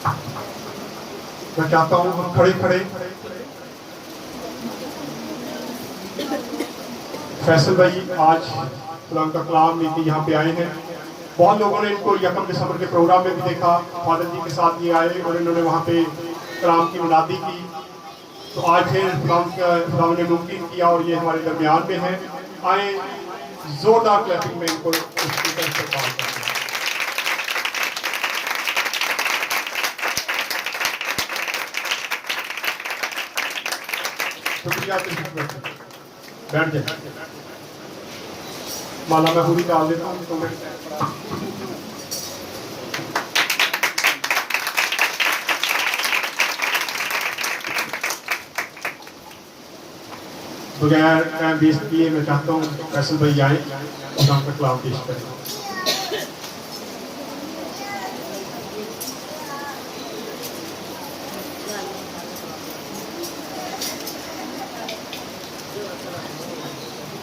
میں چاہتا ہوں ہم کھڑے کھڑے فیصل بھائی آج خدا کا کلام لے کے یہاں پہ آئے ہیں. بہت لوگوں نے ان کو یکم دسمبر کے پروگرام میں بھی دیکھا. فادر جی کے ساتھ یہ آئے اور انہوں نے وہاں پہ کلام کی منادی کی. تو آج پھر خدا نے ممکن کیا اور یہ ہمارے درمیان میں ہیں. آئیں زوردار کلیپنگ میں ان کو اسپیکر سے کال کرتے ہیں. شکریہ. بیٹھ جائیں. مالا میں پوری ڈال دیتا ہوں تو میں بغیر ٹائم ویسٹ کیے میں چاہتا ہوں فیصل بھائی آئیں اور ہم کا کلام پیش کریں.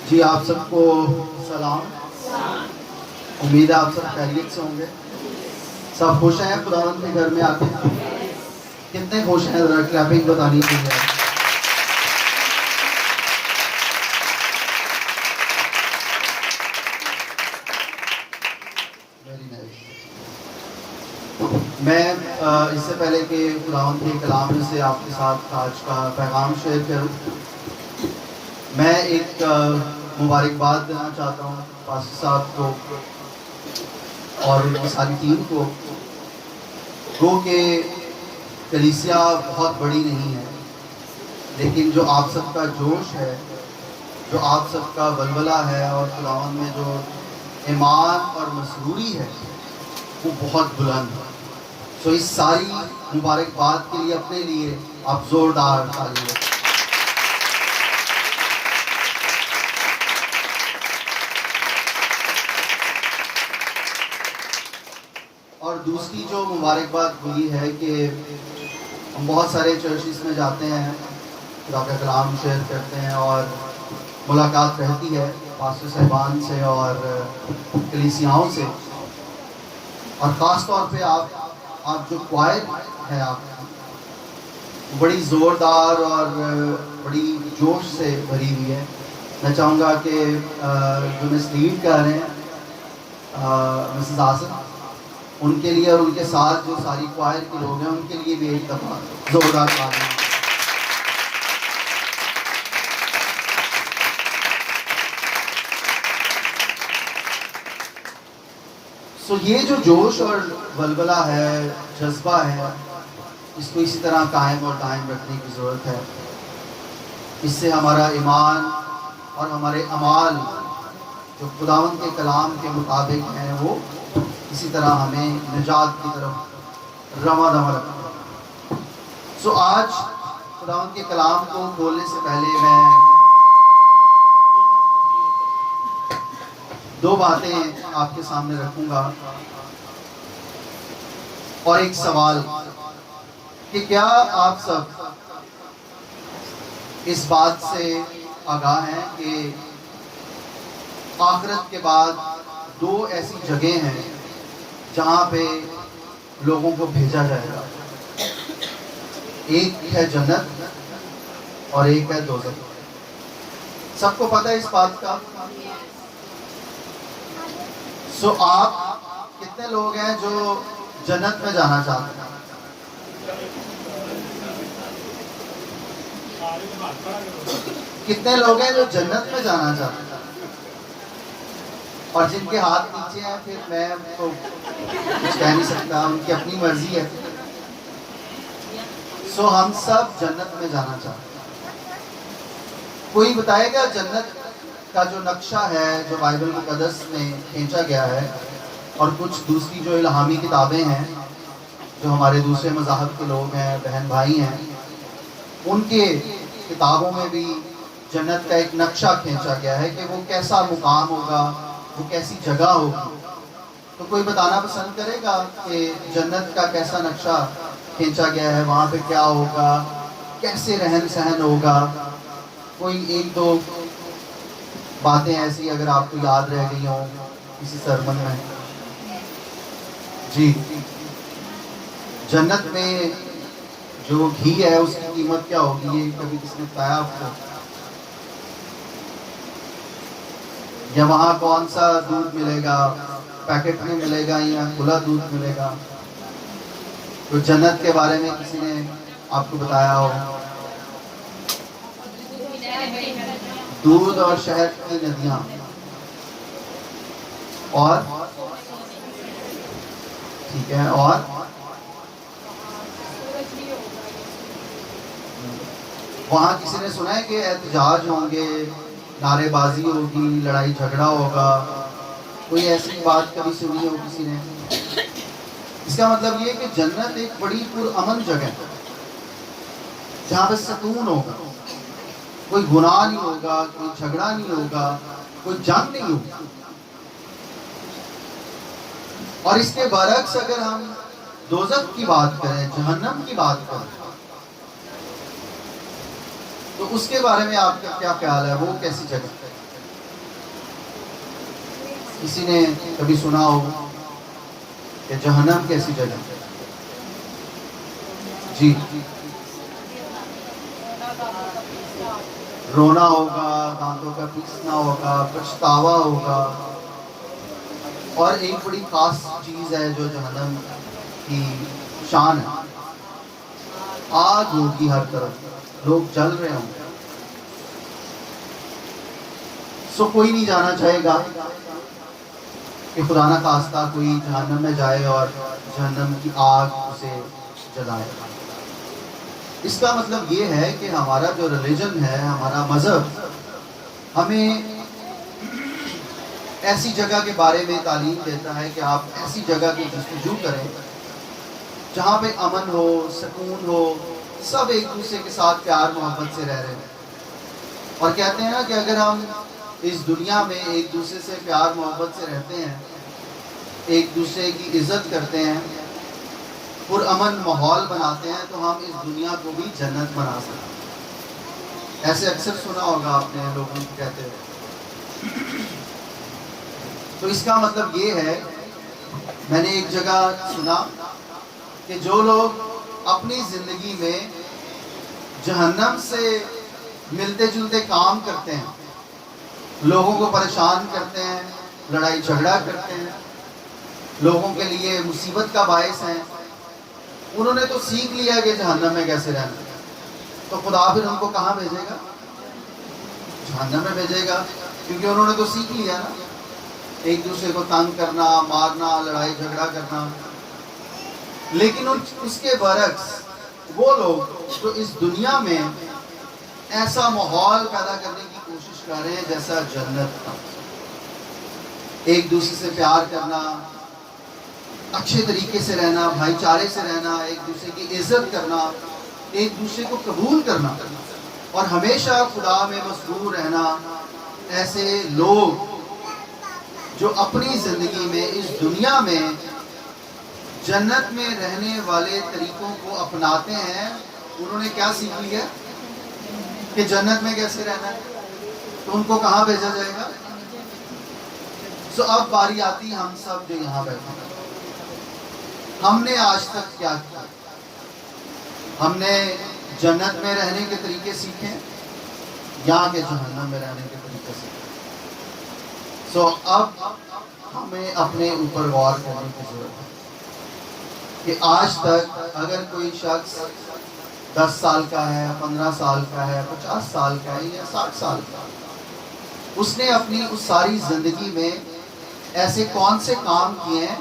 جی آپ سب کو سلام. امید ہے آپ سب خیریت سے ہوں گے. سب خوش ہیں خداوند کے گھر میں آ کے؟ کتنے خوش ہیں ذرا کلیپنگ بتانی چاہیے. میں اس سے پہلے کہ خداوند کے کلام میں سے آپ کے ساتھ آج کا پیغام شیئر کروں، میں ایک مبارکباد دینا چاہتا ہوں پاسٹر صاحب کو اور ان کی ساری ٹیم کو. گو کہ کلیسیا بہت بڑی نہیں ہے، لیکن جو آپ سب کا جوش ہے، جو آپ سب کا ولولہ ہے اور خداوند میں جو ایمان اور مسروری ہے وہ بہت بلند ہے. سو اس ساری مبارکباد کے لیے اپنے لیے آپ زوردار تالی بجائیں. اور دوسری جو مبارکباد ہوئی ہے کہ ہم بہت سارے چرچز میں جاتے ہیں، خدا کا کلام شیئر کرتے ہیں اور ملاقات رہتی ہے پاسٹر صاحبان سے اور کلیسیاؤں سے، اور خاص طور پہ آپ جو کوائر ہے آپ بڑی زوردار اور بڑی جوش سے بھری ہوئی ہے. میں چاہوں گا کہ جو مس لیڈ کر رہے ہیں مسز آصف، ان کے لیے اور ان کے ساتھ جو ساری کوائر کے لوگ ہیں ان کے لیے بھی ایک دفعہ زوردار تالی. سو یہ جو جوش اور ولولہ ہے، جذبہ ہے، اس کو اسی طرح قائم اور دائم رکھنے کی ضرورت ہے. اس سے ہمارا ایمان اور ہمارے اعمال جو خداوند کے کلام کے مطابق ہیں وہ اسی طرح ہمیں نجات کی طرف رواں دواں رکھتے ہیں. سو آج خداوند کے کلام کو کھولنے سے پہلے میں دو باتیں آپ کے سامنے رکھوں گا اور ایک سوال کہ کیا آپ سب اس بات سے آگاہ ہیں کہ آخرت کے بعد دو ایسی جگہیں ہیں جہاں پہ لوگوں کو بھیجا جائے گا؟ ایک ہے جنت اور ایک ہے دوزخ. سب کو پتہ ہے اس بات کا؟ سو آپ کتنے لوگ ہیں جو جنت میں جانا چاہتے ہیں؟ کتنے لوگ ہیں جو جنت میں جانا چاہتے ہیں؟ اور جن کے ہاتھ نیچے ہیں پھر میں تو کچھ کہہ نہیں سکتا، ان کی اپنی مرضی ہے. سو ہم سب جنت میں جانا چاہتے ہیں. کوئی بتائے گا جنت کا جو نقشہ ہے جو بائبل مقدس میں کھینچا گیا ہے اور کچھ دوسری جو الہامی کتابیں ہیں جو ہمارے دوسرے مذاہب کے لوگ ہیں، بہن بھائی ہیں، ان کے کتابوں میں بھی جنت کا ایک نقشہ کھینچا گیا ہے کہ وہ کیسا مقام ہوگا، وہ کیسی جگہ ہوگی. تو کوئی بتانا پسند کرے گا کہ جنت کا کیسا نقشہ کھینچا گیا ہے، وہاں پہ کیا ہوگا، کیسے رہن سہن ہوگا؟ کوئی ایک دو باتیں ایسی اگر آپ کو یاد رہ گئی ہوں کسی سرمن میں. جی جنت میں جو گھی ہے اس کی قیمت کیا ہوگی، یہ کبھی کس نے بتایا آپ کو؟ یا وہاں کون سا دودھ ملے گا، پیکٹ میں ملے گا یا کھلا دودھ ملے گا؟ تو جنت کے بارے میں کسی نے آپ کو بتایا ہو؟ دودھ اور شہد کی ندیاں، اور ٹھیک ہے، اور وہاں کسی نے سنا ہے کہ احتجاج ہوں گے، نعرے بازی ہوگی، لڑائی جھگڑا ہوگا؟ کوئی ایسی بات کبھی سنی ہو کسی نے؟ اس کا مطلب یہ کہ جنت ایک بڑی پرامن جگہ ہے جہاں پہ سکون ہوگا، کوئی گناہ نہیں ہوگا، کوئی جھگڑا نہیں ہوگا، کوئی جنگ نہیں ہوگا۔ اور اس کے برعکس اگر ہم دوزخ کی بات کریں، جہنم کی بات کریں، تو اس کے بارے میں آپ کا کیا خیال ہے؟ وہ کیسی جگہ ہے؟ کسی نے کبھی سنا ہو کہ جہنم کیسی جگہ ہے؟ جی، رونا ہوگا، دانتوں کا پیسنا ہوگا، پچھتاوا ہوگا، اور ایک بڑی خاص چیز ہے جو جہنم کی شان ہے، آگ ہوگی ہر طرف، لوگ جل رہے ہوں گے۔ سو کوئی نہیں جانا چاہے گا کہ خدا نہ خواستہ کوئی جہنم میں جائے اور جہنم کی آگ اسے جلائے۔ اس کا مطلب یہ ہے کہ ہمارا جو ریلیجن ہے، ہمارا مذہب، ہمیں ایسی جگہ کے بارے میں تعلیم دیتا ہے کہ آپ ایسی جگہ کی جستجو کریں جہاں پہ امن ہو، سکون ہو، سب ایک دوسرے کے ساتھ پیار محبت سے رہ رہے ہیں۔ اور کہتے ہیں نا کہ اگر ہم اس دنیا میں ایک دوسرے سے پیار محبت سے رہتے ہیں، ایک دوسرے کی عزت کرتے ہیں، پرامن ماحول بناتے ہیں، تو ہم اس دنیا کو بھی جنت بنا سکتے ہیں۔ ایسے اکثر سنا ہوگا آپ نے لوگوں کو کہتے ہوئے۔ تو اس کا مطلب یہ ہے، میں نے ایک جگہ سنا کہ جو لوگ اپنی زندگی میں جہنم سے ملتے جلتے کام کرتے ہیں، لوگوں کو پریشان کرتے ہیں، لڑائی جھگڑا کرتے ہیں، لوگوں کے لیے مصیبت کا باعث ہیں، انہوں نے تو سیکھ لیا کہ جہنم میں کیسے رہنا، تو خدا پھر ان کو کہاں بھیجے گا؟ جہنم میں بھیجے گا، کیونکہ انہوں نے تو سیکھ لیا نا ایک دوسرے کو تنگ کرنا، مارنا، لڑائی جھگڑا کرنا۔ لیکن اس کے برعکس وہ لوگ جو اس دنیا میں ایسا ماحول پیدا کرنے کی کوشش کر رہے ہیں جیسا جنت کا، ایک دوسرے سے پیار کرنا، اچھے طریقے سے رہنا، بھائی چارے سے رہنا، ایک دوسرے کی عزت کرنا، ایک دوسرے کو قبول کرنا، اور ہمیشہ خدا میں مصروف رہنا، ایسے لوگ جو اپنی زندگی میں اس دنیا میں جنت میں رہنے والے طریقوں کو اپناتے ہیں، انہوں نے کیا سیکھ لیا کہ جنت میں کیسے رہنا ہے، تو ان کو کہاں بھیجا جائے گا؟ سو اب باری آتی ہم سب جو یہاں بیٹھے ہیں، ہم نے آج تک کیا کیا؟ ہم نے جنت میں رہنے کے طریقے سیکھے یا کہ جہنم میں رہنے کے طریقے سیکھے؟ سو اب ہمیں اپنے اوپر غور کرنے کی ضرورت ہے کہ آج تک اگر کوئی شخص 10 سال کا ہے، 15 سال کا ہے، 50 سال کا ہے یا 60 سال کا ہے، اس نے اپنی اس ساری زندگی میں ایسے کون سے کام کیے ہیں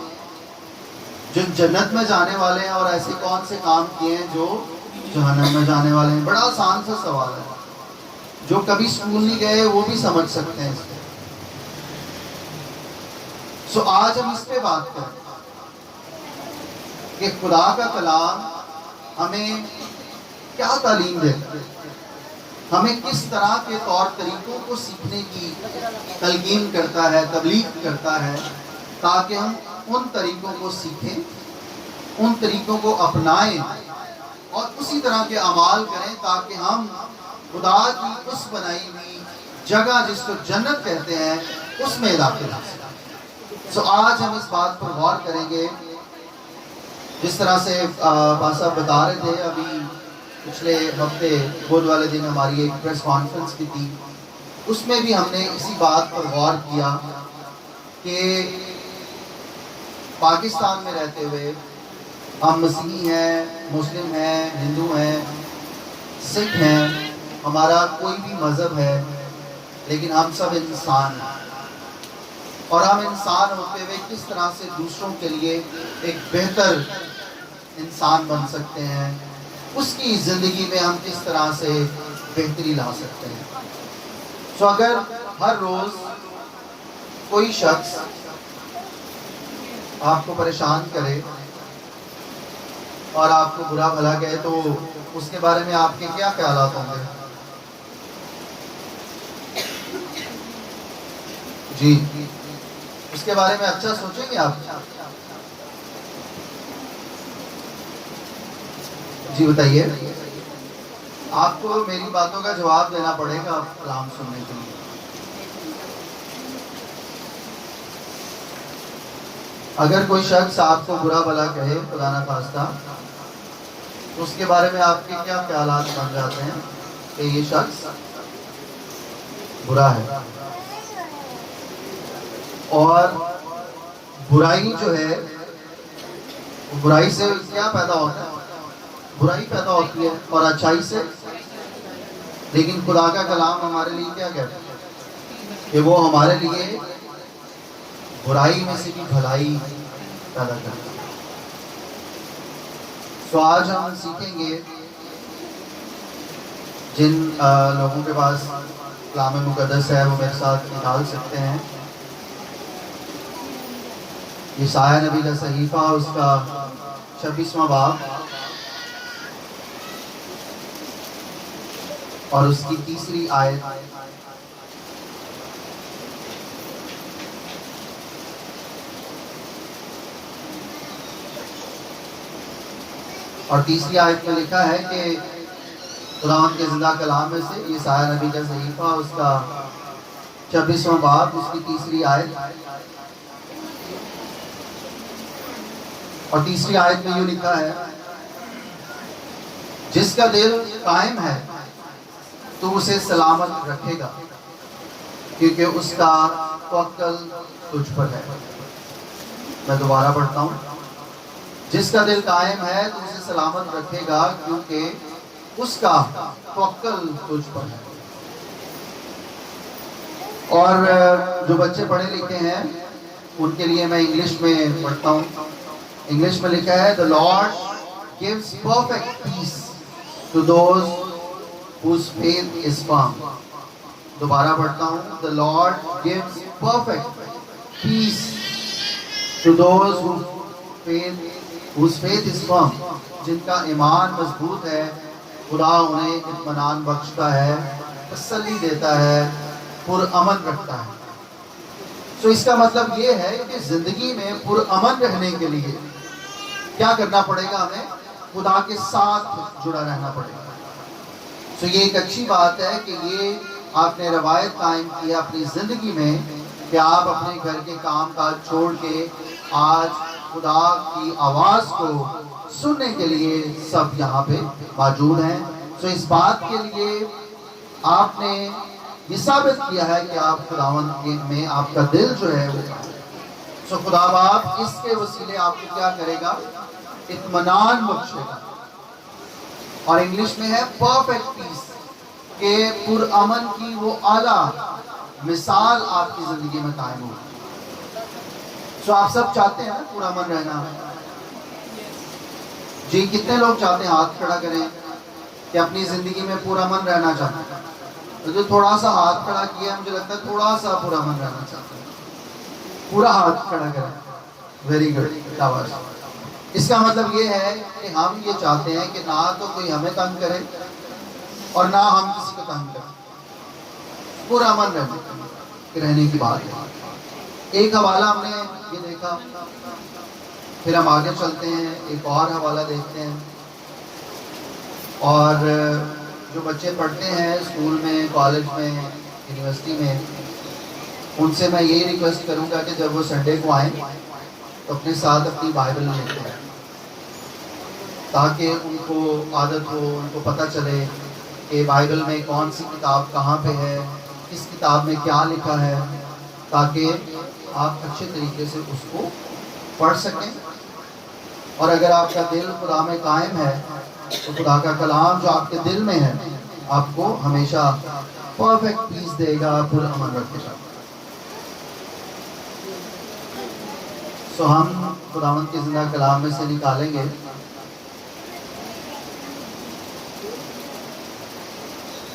جو جنت میں جانے والے ہیں، اور ایسے کون سے کام کیے ہیں جو جہنم میں جانے والے ہیں؟ بڑا آسان سا سوال ہے، جو کبھی اسکول نہیں گئے وہ بھی سمجھ سکتے ہیں اس کو۔ سو آج ہم اس پہ بات کریں کہ خدا کا کلام ہمیں کیا تعلیم دیتا ہے، ہمیں کس طرح کے طور طریقوں کو سیکھنے کی تلقین کرتا ہے، تبلیغ کرتا ہے، تاکہ ہم ان طریقوں کو سیکھیں، ان طریقوں کو اپنائیں اور اسی طرح کے اعمال کریں، تاکہ ہم خدا کی اس بنائی ہوئی جگہ جس کو جنت کہتے ہیں اس میں داخل ہو سکیں۔ سو آج ہم اس بات پر غور کریں گے جس طرح سے بھائی صاحب بتا رہے تھے، ابھی پچھلے ہفتے بدھ والے دن ہماری ایک پریس کانفرنس بھی تھی، اس میں بھی ہم نے اسی بات پر غور کیا کہ پاکستان میں رہتے ہوئے ہم مسیحی ہیں، مسلم ہیں، ہندو ہیں، سکھ ہیں، ہمارا کوئی بھی مذہب ہے، لیکن ہم سب انسان ہیں، اور ہم انسان ہوتے ہوئے کس طرح سے دوسروں کے لیے ایک بہتر انسان بن سکتے ہیں، اس کی زندگی میں ہم کس طرح سے بہتری لا سکتے ہیں۔ سو اگر ہر روز کوئی شخص آپ کو پریشان کرے اور آپ کو برا بھلا کہے تو اس کے بارے میں آپ کے کیا خیالات ہوں گے؟ جی، اس کے بارے میں اچھا سوچیں گے آپ؟ جی بتائیے، آپ کو میری باتوں کا جواب دینا پڑے گا کلام سننے کے لیے۔ اگر کوئی شخص آپ کو برا بھلا کہے، خدا نہ خواستہ، تو اس کے بارے میں آپ کے کیا خیالات بن جاتے ہیں کہ یہ شخص برا ہے؟ اور برائی جو ہے، برائی سے کیا پیدا ہوتا ہے؟ برائی پیدا ہوتی ہے، اور اچھائی سے۔ لیکن خدا کا کلام ہمارے لیے کیا کہتا ہے کہ وہ ہمارے لیے برائی میں سے بھی بھلائی پیدا کرتا ہے۔ تو آج ہم سیکھیں گے، جن لوگوں کے پاس کلام مقدس ہے وہ میرے ساتھ نکال سکتے ہیں، یسایہ نبی کا صحیفہ، اس کا 26واں باب اور اس کی 3 آیت۔ اور 3 آیت میں لکھا ہے کہ قرآن کے زندہ کلام میں سے یسایہ نبی کا صحیفہ، اس کا 26واں باب، اس کی 3 آیت۔ اور 3 آیت میں یوں لکھا ہے، جس کا دل قائم ہے تو اسے سلامت رکھے گا، کیونکہ اس کا توکل تجھ پر ہے۔ میں دوبارہ پڑھتا ہوں، جس کا دل قائم ہے تو اسے سلامت رکھے گا، کیونکہ اس کا توکل تجھ پر ہے۔ اور جو بچے پڑھے لکھے ہیں ان کے لیے میں انگلش میں پڑھتا ہوں۔ انگلش میں لکھا ہے، The Lord gives perfect peace to those whose faith is firm۔ دوبارہ پڑھتا ہوں، The Lord gives perfect peace to those whose faith is firm۔ جن کا ایمان مضبوط ہے، خدا انہیں اطمینان بخشتا ہے، تسلی دیتا ہے، پرامن رکھتا ہے۔ تو اس کا مطلب یہ ہے کہ زندگی میں پرامن رہنے کے لیے کیا کرنا پڑے گا؟ ہمیں خدا کے ساتھ جڑا رہنا پڑے گا۔ تو یہ ایک اچھی بات ہے کہ یہ آپ نے روایت قائم کی اپنی زندگی میں کہ آپ اپنے گھر کے کام کاج چھوڑ کے آج خدا کی آواز کو سننے کے لیے سب یہاں پہ موجود ہیں۔ تو اس بات کے لیے آپ نے یہ ثابت کیا ہے کہ آپ خداوند میں آپ کا دل جو ہے وہ، تو خدا باپ اس کے وسیلے آپ کو کیا کرے گا؟ اطمینان بخشے گا۔ اور انگلش میں ہے پرفیکٹ پیس، کہ پرامن کی وہ اعلیٰ مثال آپ کی زندگی میں قائم ہو۔ تو آپ سب چاہتے ہیں پرامن رہنا؟ جی، کتنے لوگ چاہتے ہیں؟ ہاتھ کھڑا کریں کہ اپنی زندگی میں پرامن رہنا چاہتے ہیں۔ جو تھوڑا سا ہاتھ کھڑا کیا، مجھے لگتا ہے تھوڑا سا پرامن رہنا چاہتے ہیں۔ پورا ہاتھ کھڑا کریں، ویری گڈ، شاباش۔ اس کا مطلب یہ ہے کہ ہم یہ چاہتے ہیں کہ نہ تو کوئی ہمیں تنگ کرے اور نہ ہم کسی کو تنگ کریں، پرامن رہنے کی بات ہے۔ ایک حوالہ ہم نے یہ دیکھا، پھر ہم آگے چلتے ہیں، ایک اور حوالہ دیکھتے ہیں۔ اور جو بچے پڑھتے ہیں اسکول میں، کالج میں، یونیورسٹی میں، ان سے میں یہی ریکویسٹ کروں گا کہ جب وہ سنڈے کو آئیں تو اپنے ساتھ اپنی بائبل لے کے آئیں۔ تاکہ ان کو عادت ہو، ان کو پتہ چلے کہ بائبل میں کون سی کتاب کہاں پہ ہے، کس کتاب میں کیا لکھا ہے، تاکہ آپ اچھے طریقے سے اس کو پڑھ سکیں. اور اگر آپ کا دل خدا میں قائم ہے تو خدا کا کلام جو آپ کے دل میں ہے آپ کو ہمیشہ پرفیکٹ پیس دے گا، پرامن رکھے گا. سو ہم خداوند کے زندہ کلام میں سے نکالیں گے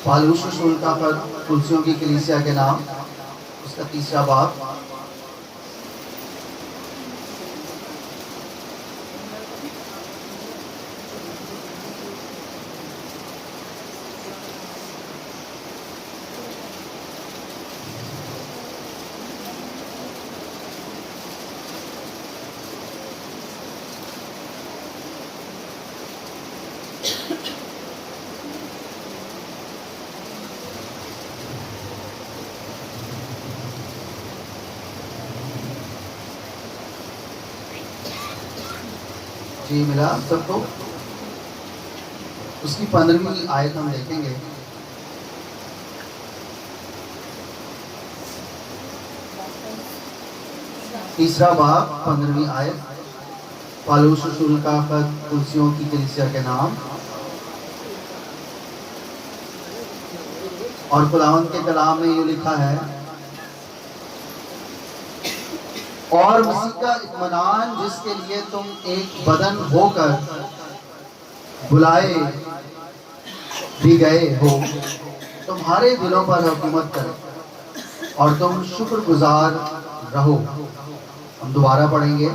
پالوس رسول کا خط کلسیوں کی کلیسیا کے نام، اس کا 3 باب. جی ملا سب کو؟ اس کی 15ویں آیت ہم دیکھیں گے. تیسرا باب 15ویں آیت. پالوس رسول کا خط کلسیوں کی کلیسیا کے نام. اور خداوند کے کلام میں یہ لکھا ہے، اور مسیح کا اطمینان جس کے لیے تم ایک بدن ہو کر بلائے بھی گئے ہو تمہارے دلوں پر حکومت کرے اور تم شکر گزار رہو. ہم دوبارہ پڑھیں گے.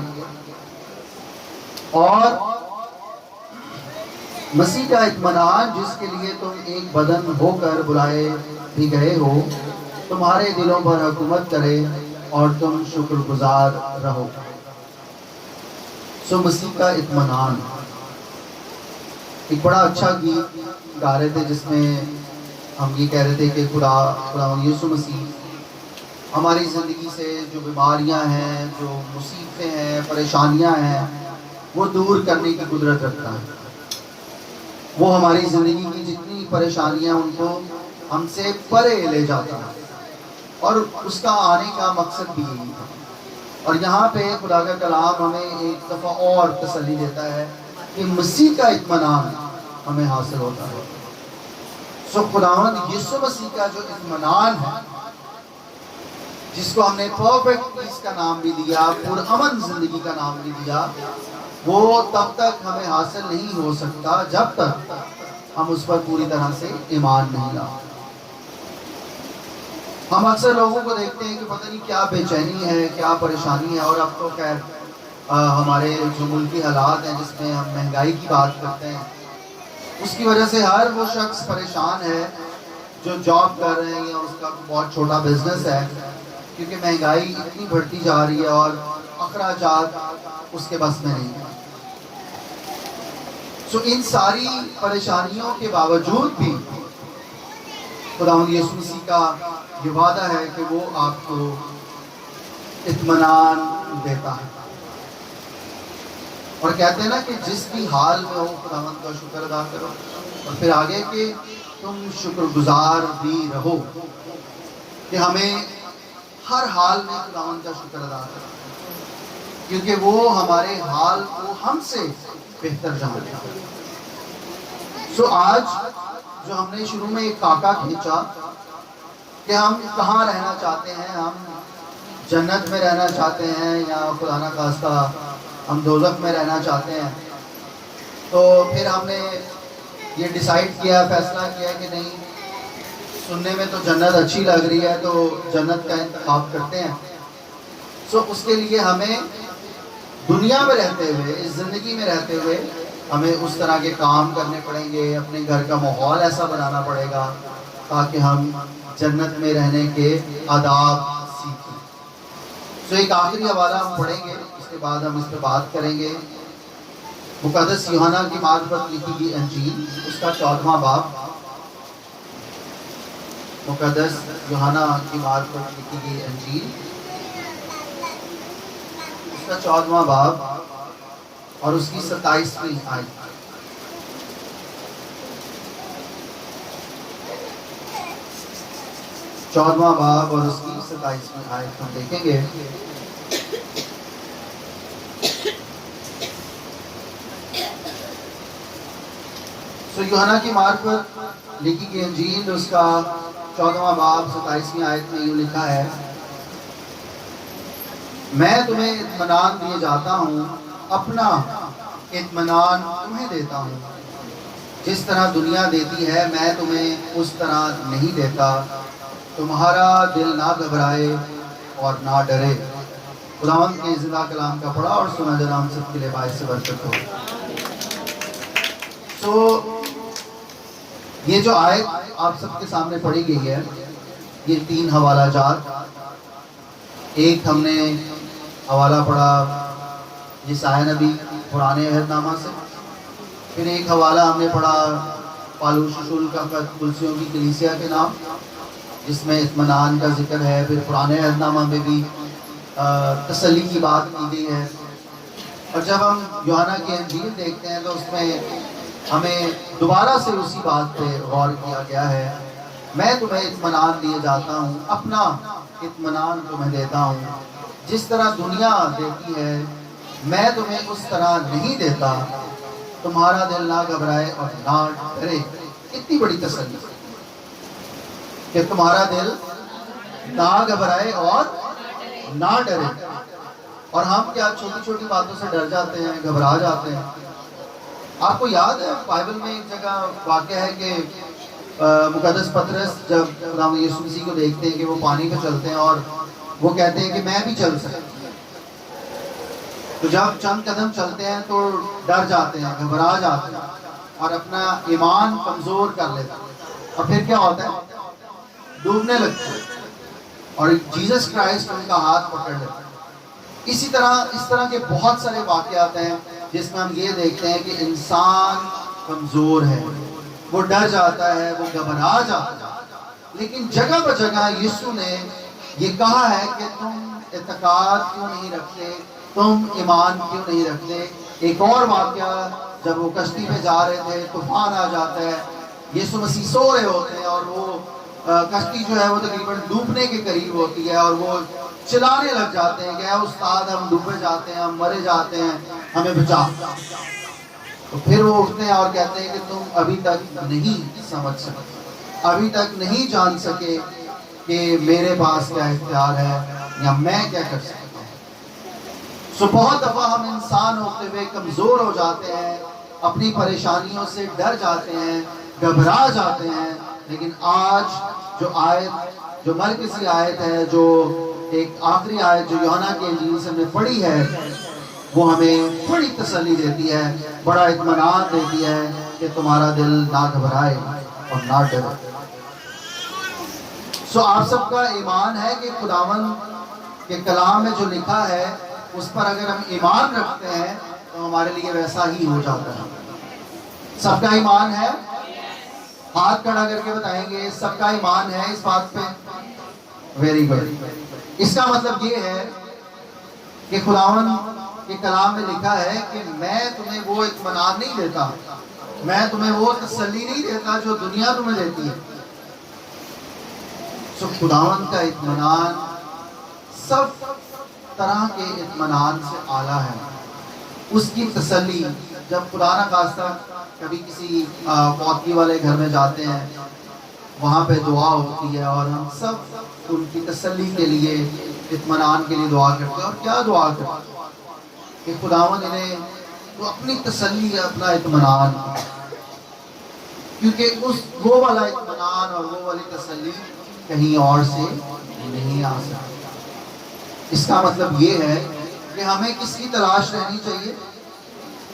اور مسیح کا اطمینان جس کے لیے تم ایک بدن ہو کر بلائے بھی گئے ہو تمہارے دلوں پر حکومت کرے اور تم شکر گزار رہو. سو مسیح کا اطمینان ایک بڑا اچھا گیت گا رہے تھے جس میں ہم یہ کہہ رہے تھے کہ خدا یسوع مسیح ہماری زندگی سے جو بیماریاں ہیں، جو مصیبتیں ہیں، پریشانیاں ہیں، وہ دور کرنے کی قدرت رکھتا ہے. وہ ہماری زندگی کی جتنی پریشانیاں ان کو ہم سے پرے لے جاتا ہے، اور اس کا آنے کا مقصد بھی یہی تھا. اور یہاں پہ خدا کا کلام ہمیں ایک دفعہ اور تسلی دیتا ہے کہ مسیح کا اطمینان ہمیں حاصل ہوتا ہے. سو خداوند یسوع مسیح کا جو اطمینان ہے، جس کو ہم نے پرفیکٹ پیس کا نام بھی دیا، پرامن زندگی کا نام بھی دیا، وہ تب تک ہمیں حاصل نہیں ہو سکتا جب تک ہم اس پر پوری طرح سے ایمان نہیں لاتے. ہم اکثر لوگوں کو دیکھتے ہیں کہ پتہ نہیں کیا بے چینی ہے، کیا پریشانی ہے. اور اب تو خیر ہمارے جو ملکی حالات ہیں جس میں ہم مہنگائی کی بات کرتے ہیں، اس کی وجہ سے ہر وہ شخص پریشان ہے جو جاب کر رہے ہیں یا اس کا بہت چھوٹا بزنس ہے، کیونکہ مہنگائی اتنی بڑھتی جا رہی ہے اور اخراجات اس کے بس میں نہیں. سو ان ساری پریشانیوں کے باوجود بھی خداوند یسوع مسیح کا یہ وعدہ ہے کہ وہ آپ کو اطمینان دیتا ہے، اور کہتے ہیں نا کہ جس بھی حال میں ہو خداوند کا شکر ادا کرو، اور پھر آگے کہ تم شکر گزار بھی رہو، کہ ہمیں ہر حال میں خداوند کا شکر ادا کرو، کیونکہ وہ ہمارے حال کو ہم سے بہتر جانتا ہے. سو آج جو ہم نے شروع میں ایک کاکا کھینچا کہ ہم کہاں رہنا چاہتے ہیں، ہم جنت میں رہنا چاہتے ہیں یا خدا نہ خواستہ ہم دوزخ میں رہنا چاہتے ہیں، تو پھر ہم نے یہ ڈیسائیڈ کیا، فیصلہ کیا کہ نہیں، سننے میں تو جنت اچھی لگ رہی ہے تو جنت کا انتخاب کرتے ہیں. سو اس کے لیے ہمیں دنیا میں رہتے ہوئے، اس زندگی میں رہتے ہوئے ہمیں اس طرح کے کام کرنے پڑیں گے، اپنے گھر کا ماحول ایسا بنانا پڑے گا تاکہ ہم جنت میں رہنے کے آداب سیکھیں. سو ایک آخری حوالہ ہم پڑھیں گے، اس کے بعد ہم اس پہ بات کریں گے. مقدس یوحنا کی معرفت لکھی گئی انجیل، اس کا 14واں باب. مقدس یوحنا کی معرفت لکھی گئی انجیل، اس کا 14واں باب اور اس کی 27ویں آیت. 14واں باب اور اس کی 27ویں آیت ہم دیکھیں گے۔ یوحنا کی معرفت لکھی گئی انجیل اس کا 14واں باب 27ویں آیت میں یوں لکھا ہے، میں تمہیں اطمینان دیے جاتا ہوں، اپنا اطمینان تمہیں دیتا ہوں، جس طرح دنیا دیتی ہے میں تمہیں اس طرح نہیں دیتا، تمہارا دل نہ گھبرائے اور نہ ڈرے۔ خداوند کے زندہ کلام کا پڑھا اور سنا جانا ہم سب کے لیے باعث سے برکت ہو۔ یہ جو آیت آپ سب کے سامنے پڑھی گئی ہے، یہ 3 حوالہ جات، ایک ہم نے حوالہ پڑھا یسایا نبی پرانے عہد نامہ سے، پھر ایک حوالہ ہم نے پڑھا پالوس رسول کا خط کلسیوں کی کلیسیا کے نام، جس میں اطمینان کا ذکر ہے، پھر پرانے عہد نامہ میں بھی تسلی کی بات کی گئی ہے۔ اور جب ہم یوحنا کی انجیل دیکھتے ہیں تو اس میں ہمیں دوبارہ سے اسی بات پہ غور کیا گیا ہے، میں تمہیں اطمینان دیے جاتا ہوں، اپنا اطمینان تمہیں دیتا ہوں، جس طرح دنیا دیتی ہے میں تمہیں اس طرح نہیں دیتا، تمہارا دل نہ گھبرائے اور نہ ڈرے۔ اتنی بڑی تسلی کہ تمہارا دل نہ گھبرائے اور نہ ڈرے۔ اور ہم کیا چھوٹی چھوٹی باتوں سے ڈر جاتے ہیں، گھبرا جاتے ہیں۔ آپ کو یاد ہے بائبل میں ایک جگہ واقعہ ہے کہ مقدس پطرس جب خداوند یسوع مسیح کو دیکھتے ہیں کہ وہ پانی پہ چلتے ہیں اور وہ کہتے ہیں کہ میں بھی چل سکتا ہوں، تو جب چند قدم چلتے ہیں تو ڈر جاتے ہیں، گھبرا جاتے ہیں اور اپنا ایمان کمزور کر لیتے ہیں، اور پھر کیا ہوتا ہے؟ ڈوبنے لگتے ہیں اور جیسس کرائسٹ ان کا ہاتھ پکڑ لیتے ہیں۔ اس طرح کے بہت سارے واقعات ہیں جس میں ہم یہ دیکھتے ہیں کہ انسان کمزور ہے، وہ ڈر جاتا ہے، وہ گھبرا جاتا ہے، لیکن جگہ بہ جگہ یسوع نے یہ کہا ہے کہ تم اعتقاد کیوں نہیں رکھتے، تم ایمان کیوں نہیں رکھتے۔ ایک اور واقعہ، جب وہ کشتی پہ جا رہے تھے، طوفان آ جاتا ہے، یسوع مسیح سو رہے ہوتے ہیں اور وہ کشتی جو ہے وہ تقریباً ڈوبنے کے قریب ہوتی ہے، اور وہ چلانے لگ جاتے ہیں کہ اے استاد ہم ڈوبے جاتے ہیں، ہم مرے جاتے ہیں، ہمیں بچا۔ تو پھر وہ اٹھتے ہیں اور کہتے ہیں کہ تم ابھی تک نہیں سمجھ سکے، ابھی تک نہیں جان سکے کہ میرے پاس کیا اختیار ہے یا میں کیا کر سکتا ہوں۔ بہت دفعہ ہم انسان ہوتے ہوئے کمزور ہو جاتے ہیں، اپنی پریشانیوں سے ڈر جاتے ہیں، گھبرا جاتے ہیں، لیکن آج جو آیت، جو مرکزی آیت ہے، جو ایک آخری آیت جو یوحنا کی انجیل سے ہم نے پڑھی ہے، وہ ہمیں بڑی تسلی دیتی ہے، بڑا اطمینان دیتی ہے کہ تمہارا دل نہ گھبرائے اور نہ ڈرے۔ آپ سب کا ایمان ہے کہ خداوند کے کلام میں جو لکھا ہے اس پر اگر ہم ایمان رکھتے ہیں تو ہمارے لیے ویسا ہی ہو جاتا ہے۔ سب کا ایمان ہے؟ ہاتھ کھڑا کر کے بتائیں گے سب کا ایمان ہے اس بات پہ؟ Very good. اس کا مطلب یہ ہے کہ خداوند کے کلام میں لکھا ہے کہ میں تمہیں وہ اطمینان نہیں دیتا، میں تمہیں وہ تسلی نہیں دیتا جو دنیا تمہیں دیتی ہے۔ خداوند کا اطمینان سب طرح کے اطمینان سے اعلیٰ ہے۔ اس کی تسلی، جب خدا نہ خواستہ کبھی کسی فوتگی والے گھر میں جاتے ہیں، وہاں پہ دعا ہوتی ہے اور ہم سب ان کی تسلی کے لیے، اطمینان کے لیے دعا کرتے ہیں۔ اور کیا دعا کرتے ہیں کہ خداوند انہیں تو اپنی تسلی، اپنا اطمینان، کیونکہ وہ والا اطمینان اور وہ والی تسلی کہیں اور سے نہیں آ سکتی۔ اس کا مطلب یہ ہے کہ ہمیں کس کی تلاش رہنی چاہیے،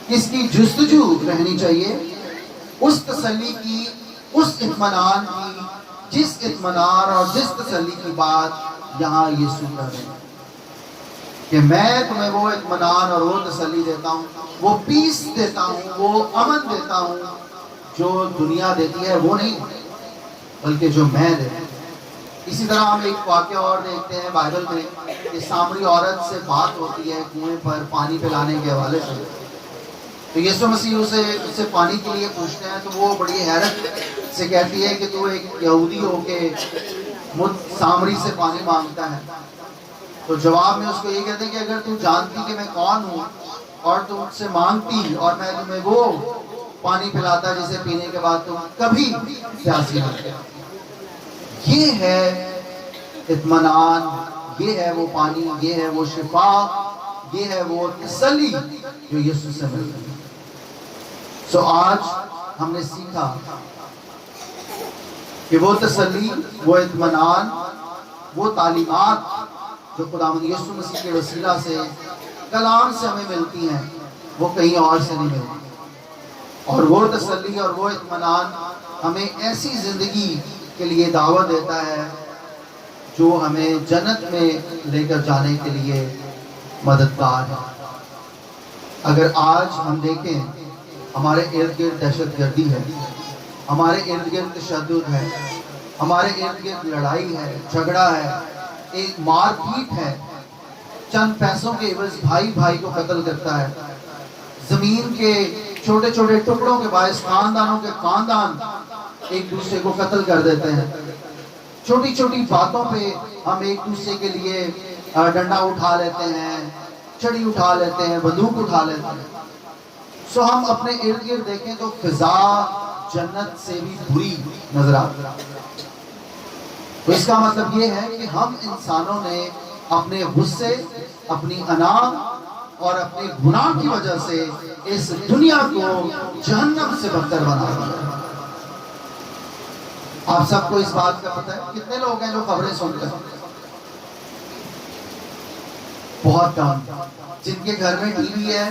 کس کی جستجو رہنی چاہیے؟ اس تسلی کی، اس اطمینان کی، جس اطمینان اور جس تسلی کی بات یہاں یسوع کر رہے ہیں کہ میں تمہیں وہ اطمینان اور وہ تسلی دیتا ہوں، وہ پیس دیتا ہوں، وہ امن دیتا ہوں جو دنیا دیتی ہے، وہ نہیں بلکہ جو میں دیتا ہوں۔ اسی طرح ہم ایک واقعہ اور دیکھتے ہیں بائبل میں کہ سامری عورت سے بات ہوتی ہے کنویں پر پانی پلانے کے حوالے سے، تو یسوع مسیح اس سے پانی کے لیے پوچھتے ہیں، تو وہ بڑی حیرت سے کہتی ہے کہ تو ایک یہودی ہو کے مجھ سامری سے پانی مانگتا ہے، تو جواب میں اس کو یہ کہتے ہیں کہ اگر تو جانتی کہ میں کون ہوں اور تم مجھ سے مانگتی اور میں تمہیں وہ پانی پلاتا جسے پینے کے بعد تم کبھی پیاسی نہ ہوتے۔ یہ ہے اطمینان، یہ ہے وہ پانی، یہ ہے وہ شفا، یہ ہے وہ تسلی جو یسوع سے ملتی ہے۔ سو آج ہم نے سیکھا کہ وہ تسلی، وہ اطمینان، وہ تعلیمات جو خداوند یسوع مسیح کے وسیلہ سے کلام سے ہمیں ملتی ہیں، وہ کہیں اور سے نہیں ملتی۔ اور وہ تسلی اور وہ اطمینان ہمیں ایسی زندگی کے لیے دعوت دیتا ہے جو ہمیں جنت میں لے کر جانے کے لیے مددگار ہے۔ اگر آج ہم دیکھیں ہمارے ارد گرد دہشت گردی ہے، ہمارے ارد گرد تشدد ہے، ہمارے ارد گرد لڑائی ہے، جھگڑا ہے، ایک مار پیٹ ہے، چند پیسوں کے عوض بھائی بھائی کو قتل کرتا ہے، زمین کے چھوٹے چھوٹے ٹکڑوں کے باعث خاندانوں کے خاندان ایک دوسرے کو قتل کر دیتے ہیں، چھوٹی چھوٹی باتوں پہ ہم ایک دوسرے کے لیے ڈنڈا اٹھا لیتے ہیں، چھڑی اٹھا لیتے ہیں، بندوق اٹھا لیتے ہیں۔ سو ہم اپنے ارد گرد دیکھیں تو فضا جنت سے بھی بری نظر آتی ہے۔ تو اس کا مطلب یہ ہے کہ ہم انسانوں نے اپنے غصے، اپنی انا اور اپنے گناہ کی وجہ سے اس دنیا کو جہنم سے بدتر بنا دیا۔ آپ سب کو اس بات کا پتہ ہے؟ کتنے لوگ ہیں جو خبریں سنتے ہیں؟ بہت کم۔ جن کے گھر میں ٹی وی ہے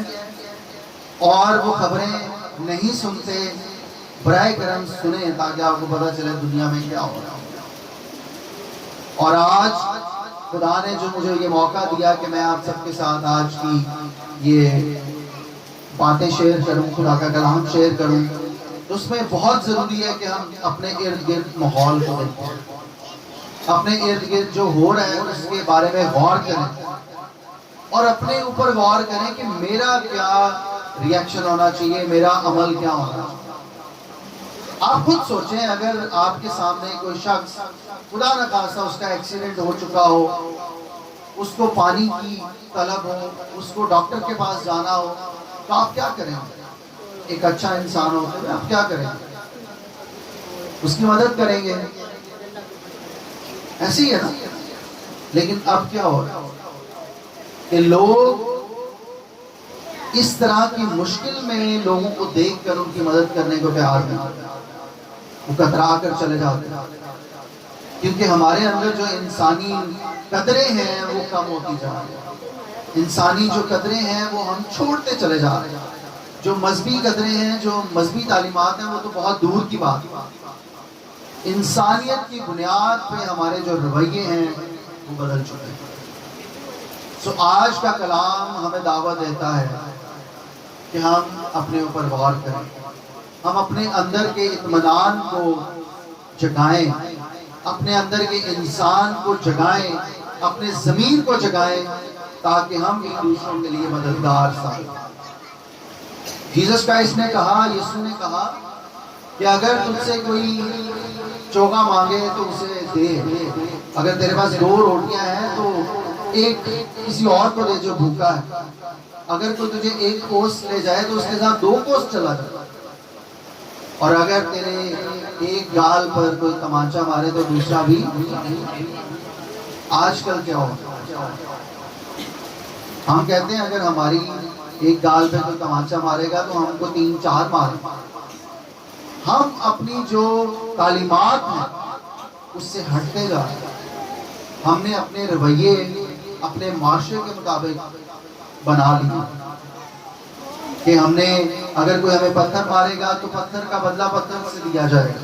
اور وہ خبریں نہیں سنتے، برائے کرم سنیں تاکہ آپ کو پتہ چلے دنیا میں کیا ہو رہا ہے۔ اور آج خدا نے جو مجھے یہ موقع دیا کہ میں آپ سب کے ساتھ آج کی یہ باتیں شیئر کروں، خدا کا کلام شیئر کروں، تو اس میں بہت ضروری ہے کہ ہم اپنے ارد گرد ماحول کو دیکھیں، اپنے ارد گرد جو ہو رہا ہے اس کے بارے میں غور کریں اور اپنے اوپر غور کریں کہ میرا کیا ریئیکشن ہونا چاہیے، میرا عمل کیا ہونا چاہیے۔ آپ خود سوچیں، اگر آپ کے سامنے کوئی شخص خدا نہ خواستہ اس کا ایکسیڈنٹ ہو چکا ہو، اس کو پانی کی طلب ہو، اس کو ڈاکٹر کے پاس جانا ہو، تو آپ کیا کریں؟ ایک اچھا انسان ہوتے ہوئے آپ کیا کریں؟ اس کی مدد کریں گے، ایسے ہی ہے نا؟ لیکن اب کیا ہو رہا ہے کہ لوگ اس طرح کی مشکل میں لوگوں کو دیکھ کر ان کی مدد کرنے کو تیار نہیں ہوتے، وہ کترا کر چلے جاتے ہیں، کیونکہ ہمارے اندر جو انسانی قدریں ہیں وہ کم ہوتی جا رہی ہیں، انسانی جو قدریں ہیں وہ ہم چھوڑتے چلے جا رہے ہیں، جو مذہبی قدریں ہیں، جو مذہبی تعلیمات ہیں وہ تو بہت دور کی بات ہے، انسانیت کی بنیاد پہ ہمارے جو رویے ہیں وہ بدل چکے ہیں۔ سو آج کا کلام ہمیں دعوت دیتا ہے کہ ہم اپنے اوپر غور کریں، ہم اپنے اندر کے اطمینان کو جگائیں، اپنے اندر کے انسان کو جگائیں، اپنے ضمیر کو جگائیں، تاکہ ہم ایک دوسروں کے لیے مددگار ثابت۔ جیسس کرائسٹ نے کہا، یسوع نے کہا کہ اگر تجھ سے کوئی چوگا مانگے تو اسے دے، اگر تیرے پاس 2 روٹیاں ہیں تو ایک کسی اور کو دے جو بھوکا ہے، اگر کوئی تجھے 1 کوس لے جائے تو اس کے ساتھ 2 کوس چلا جائے، اور اگر تیرے ایک گال پر کوئی تمانچہ مارے تو دوسرا بھی۔ آج کل کیا ہوتا ہے؟ ہم کہتے ہیں اگر ہماری ایک گال پہ کوئی تمانچہ مارے گا تو ہم کو 3-4 مارے۔ ہم اپنی جو تعلیمات ہیں اس سے ہٹتے جا رہے ہیں، ہم نے اپنے رویے اپنے معاشرے کے مطابق بنا لیا کہ ہم نے اگر کوئی ہمیں پتھر مارے گا تو پتھر کا بدلہ پتھر سے لیا جائے گا۔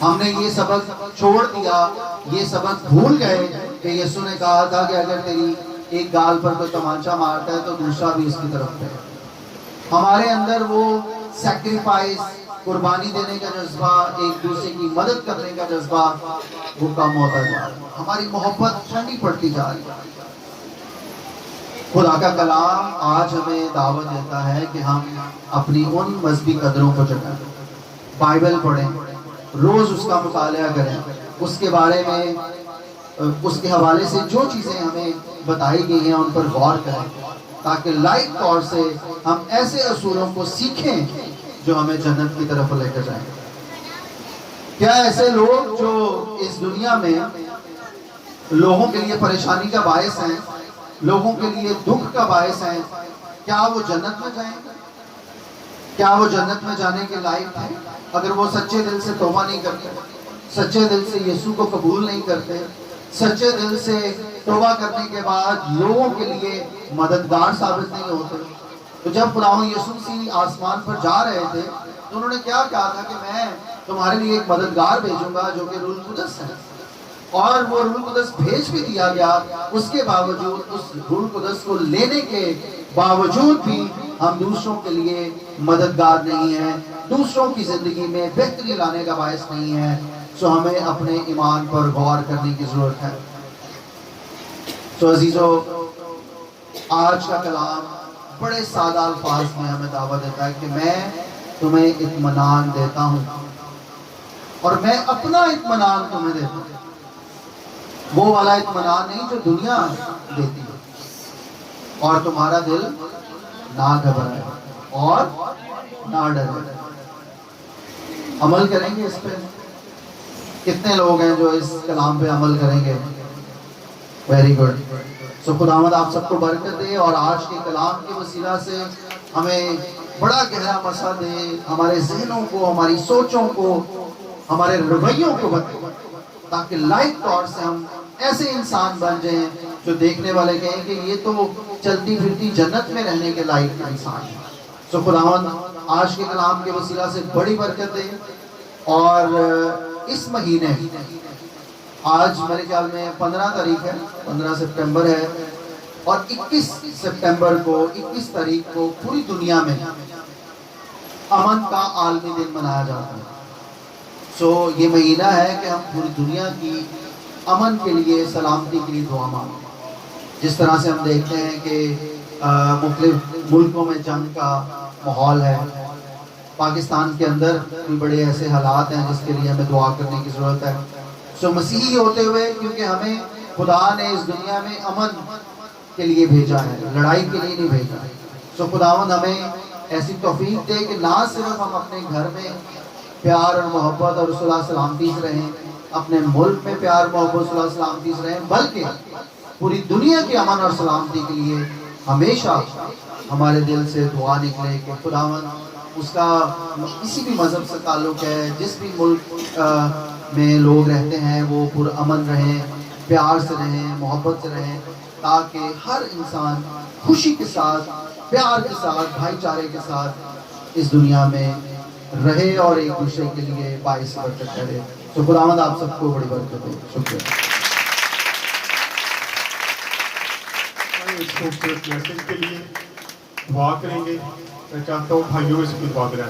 ہم نے یہ سبق چھوڑ دیا، یہ سبق بھول گئے کہ یسوع نے کہا تھا کہ اگر تیری ایک گال پر کوئی تمانچہ مارتا ہے تو دوسرا بھی اس کی طرف ہے۔ ہمارے اندر وہ سیکریفائس، قربانی دینے کا جذبہ، ایک دوسرے کی مدد کرنے کا جذبہ وہ کم ہوتا جا رہا ہے، ہماری محبت ٹھنڈی پڑتی جا رہی ہے۔ خدا کا کلام آج ہمیں دعوت دیتا ہے کہ ہم اپنی ان مذہبی قدروں کو جگائیں، بائبل پڑھیں، روز اس کا مطالعہ کریں، اس کے بارے میں اس کے حوالے سے جو چیزیں ہمیں بتائی گئی ہیں ان پر غور کریں، تاکہ لائق طور سے ہم ایسے اصولوں کو سیکھیں جو ہمیں جنت کی طرف لے کر جائیں۔ کیا ایسے لوگ جو اس دنیا میں لوگوں کے لیے پریشانی کا باعث ہیں، لوگوں کے لیے دکھ کا باعث ہیں، کیا وہ جنت میں جائیں گے؟ کیا وہ جنت میں جانے کے لائق ہیں؟ اگر وہ سچے دل سے توبہ نہیں کرتے، سچے دل سے یسوع کو قبول نہیں کرتے، سچے دل سے توبہ کرنے کے بعد لوگوں کے لیے مددگار ثابت نہیں ہوتے۔ تو جب خداوند یسوع مسیح آسمان پر جا رہے تھے تو انہوں نے کیا کہا تھا کہ میں تمہارے لیے ایک مددگار بھیجوں گا جو کہ روح القدس ہے، اور وہ روح القدس بھیج بھی دیا گیا۔ اس کے باوجود، اس روح القدس کو لینے کے باوجود بھی ہم دوسروں کے لیے مددگار نہیں ہیں، دوسروں کی زندگی میں بہتری لانے کا باعث نہیں ہے۔ سو ہمیں اپنے ایمان پر غور کرنے کی ضرورت ہے۔ تو عزیزو، آج کا کلام بڑے سادہ الفاظ میں ہمیں دعوت دیتا ہے کہ میں تمہیں اطمینان دیتا ہوں، اور میں اپنا اطمینان تمہیں دیتا ہوں، وہ والا اطمینان نہیں جو دنیا دیتی ہے، اور تمہارا دل نہ گھبرائے اور نہ ڈرے۔ عمل کریں گے اس پہ؟ کتنے لوگ ہیں جو اس کلام پہ عمل کریں گے؟ Very good. سو خداوند آپ سب کو برکت دے، اور آج کے کلام کے وسیلہ سے ہمیں بڑا گہرا مسا دے، ہمارے ذہنوں کو، ہماری سوچوں کو، ہمارے رویوں کو بدلے، تاکہ لائق طور سے ہم ایسے انسان بن جائیں جو دیکھنے والے کہیں کہ یہ تو چلتی پھرتی جنت میں رہنے کے لائق انسان ہے۔ سو خداوند آج کے کلام کے وسیلہ سے بڑی برکت دے، اور اس مہینے، آج میرے خیال میں 15 تاریخ ہے، 15 سپٹمبر ہے، اور 21 سپٹمبر کو، 21 تاریخ کو پوری دنیا میں امن کا عالمی دن منایا جاتا ہے۔ سو یہ مہینہ ہے کہ ہم پوری دنیا کی امن کے لیے، سلامتی کے لیے دعا مانگیں۔ جس طرح سے ہم دیکھتے ہیں کہ مختلف ملکوں میں جنگ کا ماحول ہے، پاکستان کے اندر بھی بڑے ایسے حالات ہیں جس کے لیے ہمیں دعا کرنے کی ضرورت ہے۔ سو مسیحی ہوتے ہوئے، کیونکہ ہمیں خدا نے اس دنیا میں امن کے لیے بھیجا ہے، لڑائی کے لیے نہیں بھیجا۔ سو خداوند ہمیں ایسی توفیق دے کہ نہ صرف ہم اپنے گھر میں پیار اور محبت اور صلح سلامتی سے رہیں، اپنے ملک میں پیار محبت صلح سلامتی سے رہیں، بلکہ پوری دنیا کی امن اور سلامتی کے لیے ہمیشہ ہمارے دل سے دعا نکلے کہ خداوند اس کا کسی بھی مذہب سے تعلق ہے، جس بھی ملک میں لوگ رہتے ہیں وہ پرامن رہیں، پیار سے رہیں، محبت سے رہیں، تاکہ ہر انسان خوشی کے ساتھ، پیار کے ساتھ، بھائی چارے کے ساتھ اس دنیا میں رہے اور ایک دوسرے کے لیے باعث برکت کرے۔ تو خداوند آپ سب کو بڑی برکت دے۔ شکریہ۔ اس خوبصورت میسج کے لیے دعا کریں گے۔ میں چاہتا ہوں بھائیوں اس کی دعا کریں۔